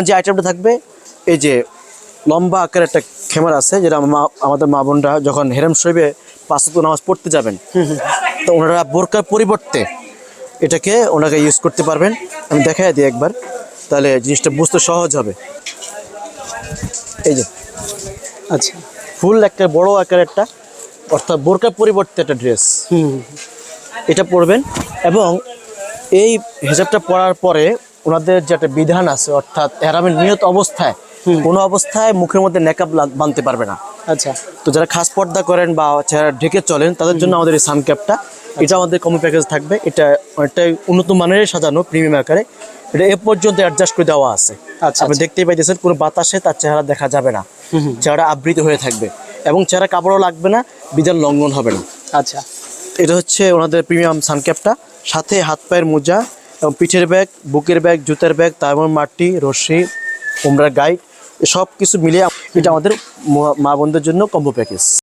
যে আইটেমটা থাকবে এই যে লম্বা আকারের একটা খেমার আছে, যেটা আমাদের মা বোনরা যখন হেরাম শরীফে 5 ওয়াক্ত নামাজ পড়তে যাবেন, তো ওনারা বোরকার পরিবর্তে এটাকে ওনাকে ইউজ করতে পারবেন। আমি দেখাই দিই একবার, তাহলে জিনিসটা বুঝতে সহজ হবে। এই যে আচ্ছা। ফুল একটা বড় আকারের একটা, অর্থাৎ বোরকার পরিবর্তে একটা ড্রেস, এটা পরবেন। এবং এই হিজাবটা পরার পরে ওনাদের যে একটা বিধান আছে, অর্থাৎ এহরামের নিয়ত অবস্থায় কোনো অবস্থায় মুখের মধ্যে নেকাব বাঁধতে পারবে না। আচ্ছা। তো যারা খাস পর্দা করেন বা চেহারা ঢেকে চলেন তাদের জন্য আমাদের এই সানক্যাপটা, এটা আমাদের কম্বো প্যাকেজ থাকবে। এটা অনেকটাই উন্নত মানের সাজানো প্রিমিয়াম আকারে, এটা এ পর্যন্ত অ্যাডজাস্ট করে দেওয়া আছে। আচ্ছা, আপনি দেখতেই পাইতেছেন কোনো বাতাসে তার চেহারা দেখা যাবে না, চেহারা আবৃত হয়ে থাকবে এবং চেহারা কাপড়ও লাগবে না, বিধান লঙ্ঘন হবে না। আচ্ছা। এটা হচ্ছে ওনাদের প্রিমিয়াম সানক্যাপটা, সাথে হাত পায়ের মোজা এবং পিঠের ব্যাগ, বুকের ব্যাগ, জুতার ব্যাগ, তারপর মাটি, রশ্মি, উমরার গাইড, সব কিছু মিলিয়ে এটা আমাদের মা বোনদের জন্য কম্বো প্যাকেজ।